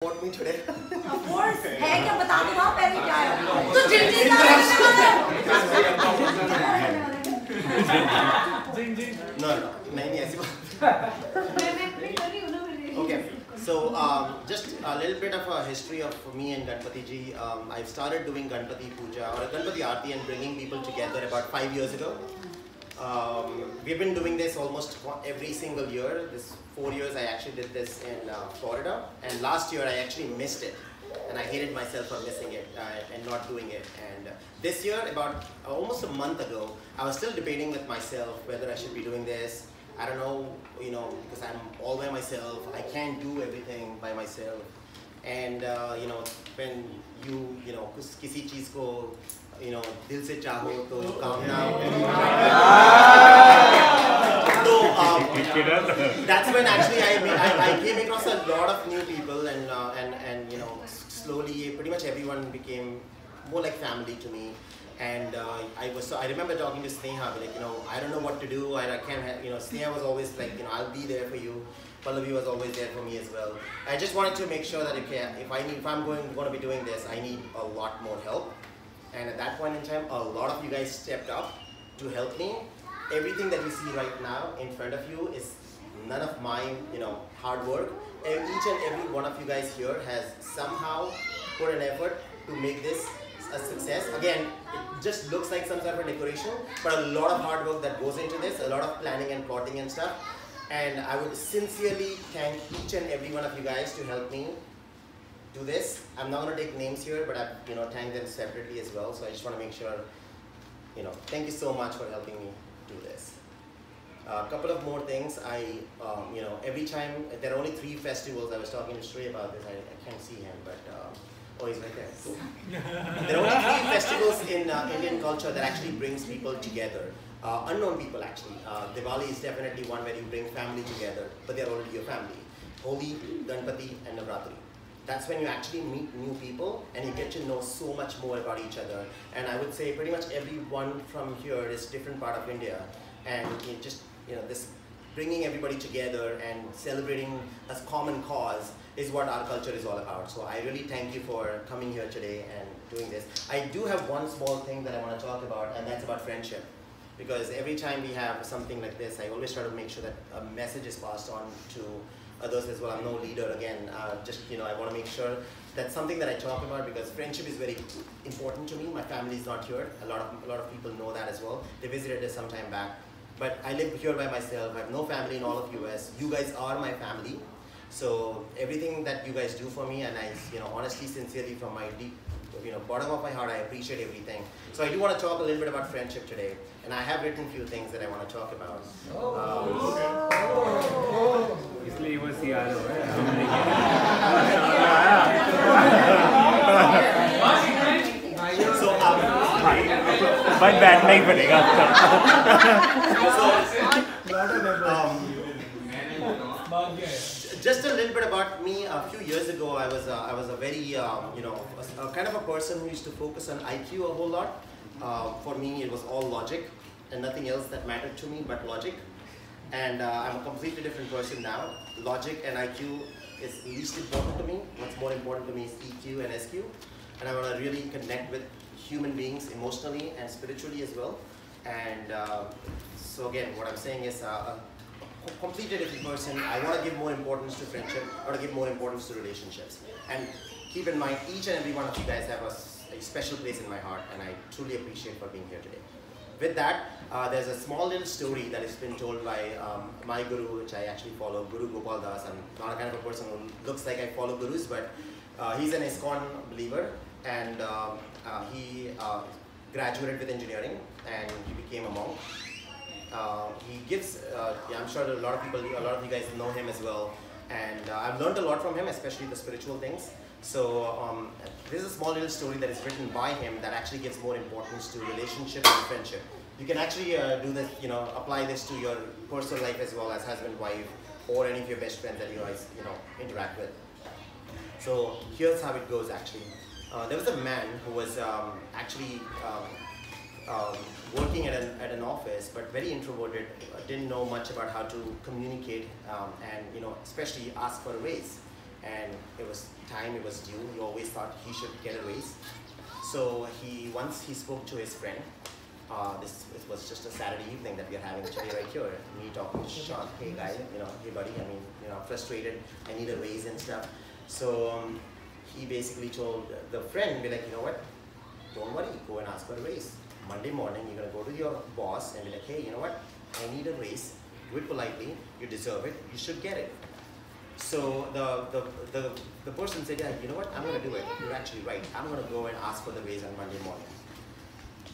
Support me today. Of course. है क्या बता दो ना पहले क्या है? तो जिन No, नहीं ऐसी बात. Okay. So just a little bit of a history of me and Ganpati ji. I've started doing Ganpati Pooja or Ganpati Aarti and bringing people together about 5 years ago. We've been doing this almost every single year. This 4 years I actually did this in Florida, and last year I actually missed it, and I hated myself for missing it and not doing it. And this year, about almost a month ago, I was still debating with myself whether I should be doing this. I don't know, because I'm all by myself. I can't do everything by myself. And when you किसी चीज को दिल से चाहो तो कामना so that's when actually I came across a lot of new people, and slowly pretty much everyone became more like family to me. And I remember talking to Sneha, like, I don't know what to do. I can't, Sneha was always like, I'll be there for you. Pallavi was always there for me as well. I just wanted to make sure that if I'm going to be doing this, I need a lot more help. And at that point in time, a lot of you guys stepped up to help me. Everything that you see right now in front of you is none of my, hard work. Each and every one of you guys here has somehow put an effort to make this a success. Again, it just looks like some sort of a decoration, but a lot of hard work that goes into this, a lot of planning and plotting and stuff. And I would sincerely thank each and every one of you guys to help me do this. I'm not going to take names here, but I've thanked them separately as well. So I just want to make sure, thank you so much for helping me do this. A couple of more things. Every time, there are only 3 festivals. I was talking to Sri about this. I can't see him, but oh, he's right there. Cool. There are only 3 festivals in Indian culture that actually brings people together. Unknown people actually. Diwali is definitely one where you bring family together, but they're already your family. Holi, Ganpati, and Navratri. That's when you actually meet new people and you get to know so much more about each other. And I would say pretty much everyone from here is different part of India, and this bringing everybody together and celebrating a common cause is what our culture is all about. So I really thank you for coming here today and doing this. I do have one small thing that I want to talk about, and that's about friendship. Because every time we have something like this, I always try to make sure that a message is passed on to others as well. I'm no leader again. I want to make sure that's something that I talk about, because friendship is very important to me. My family is not here. A lot of people know that as well. They visited us some time back. But I live here by myself. I have no family in all of US. You guys are my family. So everything that you guys do for me, and I, honestly, sincerely, from my deep, bottom of my heart, I appreciate everything. So I do want to talk a little bit about friendship today, and I have written a few things that I want to talk about. इसलिए वो CRO है. So but बैठना ही पड़ेगा. Just a little bit about me. A few years ago, I was a very kind of a person who used to focus on IQ a whole lot. For me, it was all logic and nothing else that mattered to me but logic. And I'm a completely different person now. Logic and IQ is least important to me. What's more important to me is EQ and SQ. And I want to really connect with human beings emotionally and spiritually as well. And so again, what I'm saying is a completely different person. I want to give more importance to friendship. I want to give more importance to relationships. And keep in mind, each and every one of you guys have a special place in my heart, and I truly appreciate for being here today. With that, there's a small little story that has been told by my guru, which I actually follow, Guru Gopal Das. I'm not a kind of a person who looks like I follow gurus, but he's an ISKCON believer, and he graduated with engineering, and he became a monk. He gives, I'm sure a lot of you guys know him as well, and I've learned a lot from him, especially the spiritual things. So this is a small little story that is written by him that actually gives more importance to relationship and friendship. You can actually do this, apply this to your personal life as well as husband, wife, or any of your best friends that you guys, interact with. So here's how it goes actually. There was a man who was actually working at an office, but very introverted, didn't know much about how to communicate and especially ask for a raise. and it was time, it was due. He always thought he should get a raise. So once he spoke to his friend. It was just a Saturday evening that we are having today right here. Me talking to Sean, hey guy, hey buddy, I'm frustrated, I need a raise and stuff. So he basically told the friend, be like, you know what, don't worry, go and ask for a raise. Monday morning, you're gonna go to your boss and be like, hey, you know what, I need a raise, do it politely, you deserve it, you should get it. So the person said, yeah, you know what, I'm gonna do it, you're actually right, I'm gonna go and ask for the raise on Monday morning.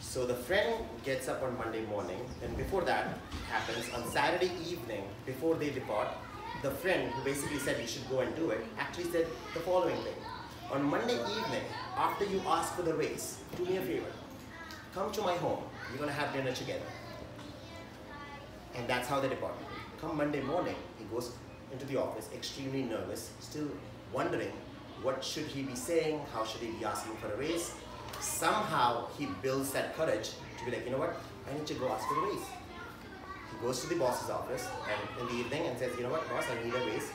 So the friend gets up on Monday morning, and before that happens, on Saturday evening, before they depart, the friend who basically said you should go and do it, actually said the following thing. On Monday evening, after you ask for the raise, do me a favor, come to my home, we're gonna have dinner together. And that's how they depart. Come Monday morning, he goes into the office, extremely nervous, still wondering what should he be saying, how should he be asking for a raise. Somehow he builds that courage to be like, you know what, I need to go ask for a raise. He goes to the boss's office and in the evening and says, you know what, boss, I need a raise.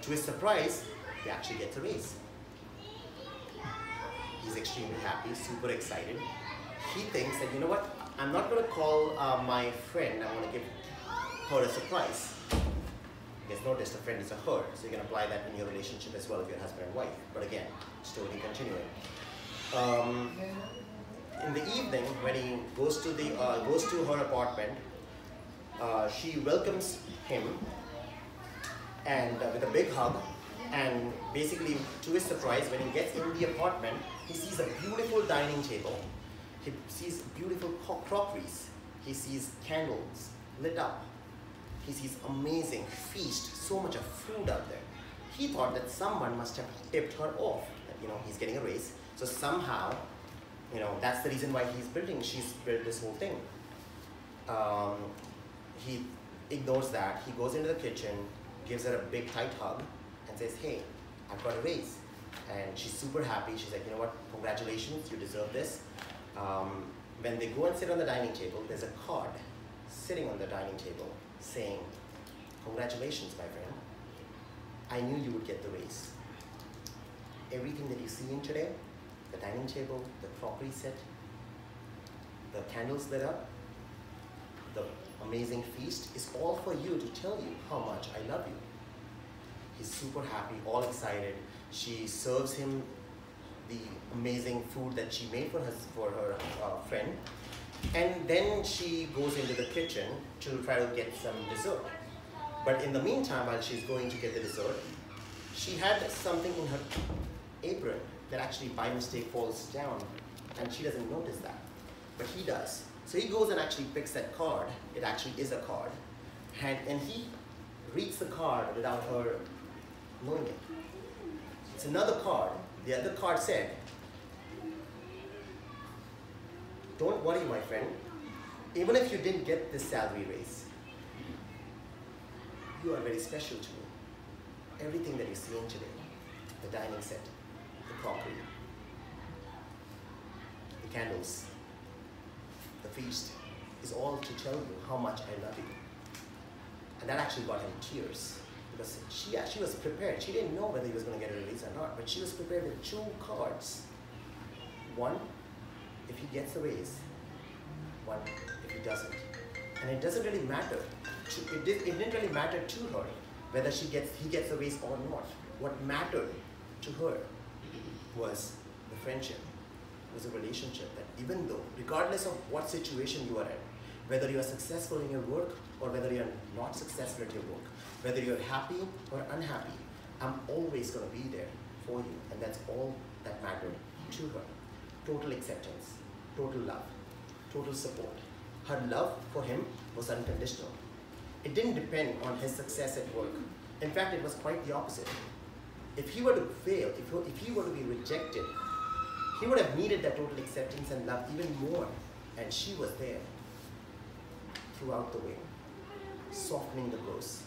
To his surprise, he actually gets a raise. He's extremely happy, super excited. He thinks that, you know what, I'm not going to call my friend, I'm going to give her a surprise. Gets noticed, a friend is a her, so you can apply that in your relationship as well if you're husband and wife. But again, story continuing. In the evening, when he goes to her apartment, she welcomes him and with a big hug. And basically, to his surprise, when he gets in the apartment, he sees a beautiful dining table. He sees beautiful crockeries. He sees candles lit up. He sees amazing feast, so much of food out there. He thought that someone must have tipped her off. That, he's getting a raise. So somehow, that's the reason why she's built this whole thing. He ignores that. He goes into the kitchen, gives her a big tight hug, and says, hey, I've got a raise. And she's super happy. She's like, you know what, congratulations, you deserve this. When they go and sit on the dining table, there's a card sitting on the dining table saying, congratulations, my friend. I knew you would get the raise. Everything that you see in today, the dining table, the crockery set, the candles lit up, the amazing feast is all for you to tell you how much I love you. He's super happy, all excited. She serves him the amazing food that she made for her friend. And then she goes into the kitchen to try to get some dessert. But in the meantime, while she's going to get the dessert, she had something in her apron that actually by mistake falls down, and she doesn't notice that, but he does. So he goes and actually picks that card. It actually is a card, and he reads the card without her knowing it. It's another card. The other card said, don't worry, my friend, even if you didn't get this salary raise, you are very special to me. Everything that you see in today, the dining set, the crockery, the candles, the feast, is all to tell you how much I love you. And that actually got him tears, because she was prepared. She didn't know whether he was going to get a release or not, but she was prepared with two cards. One, if he gets a raise, one, if he doesn't. And it doesn't really matter. It didn't really matter to her whether he gets a raise or not. What mattered to her was the friendship, was a relationship that even though, regardless of what situation you are in, whether you are successful in your work or whether you are not successful at your work, whether you're happy or unhappy, I'm always going to be there for you. And that's all that mattered to her. Total acceptance, total love, total support. Her love for him was unconditional. It didn't depend on his success at work. In fact, it was quite the opposite. If he were to fail, if he were to be rejected, he would have needed that total acceptance and love even more. And she was there throughout the way, softening the blows,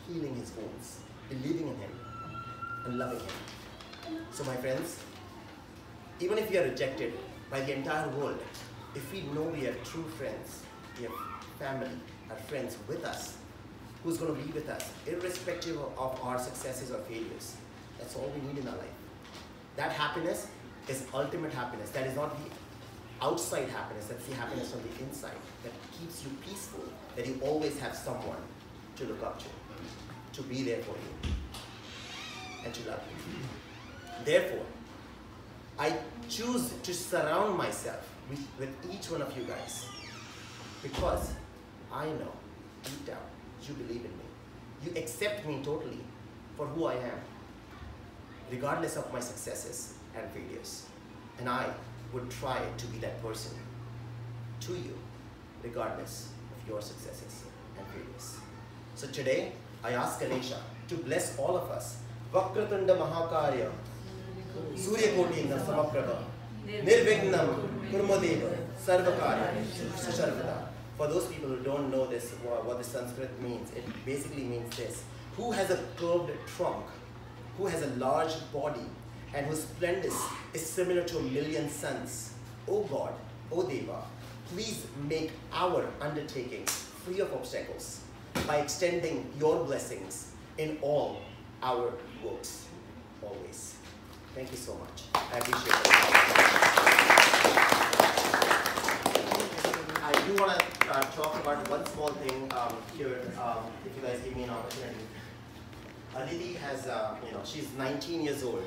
healing his wounds, believing in him, and loving him. So my friends, even if we are rejected by the entire world, if we know we have true friends, we have family, our friends with us, who's going to be with us, irrespective of our successes or failures, That's all we need in our life. That happiness is ultimate happiness. That is not the outside happiness, that's the happiness on the inside that keeps you peaceful, that you always have someone to look up to be there for you, and to love you. Therefore, I choose to surround myself with each one of you guys because I know deep down you believe in me. You accept me totally for who I am, regardless of my successes and failures. And I would try to be that person to you, regardless of your successes and failures. So today, I ask Ganesha to bless all of us. Vakratunda Mahakarya, Surya Kotinam Samaprabha, Nirvignam Kurmadeva, Sarvakarya, Susharvada. For those people who don't know this, what the Sanskrit means, it basically means this. Who has a curved trunk, who has a large body, and whose splendor is similar to 1,000,000 suns. O God, O Deva, please make our undertaking free of obstacles by extending your blessings in all our works, always. Thank you so much. I appreciate it. I do want to talk about one small thing here, if you guys give me an opportunity. Aditi has, she's 19 years old.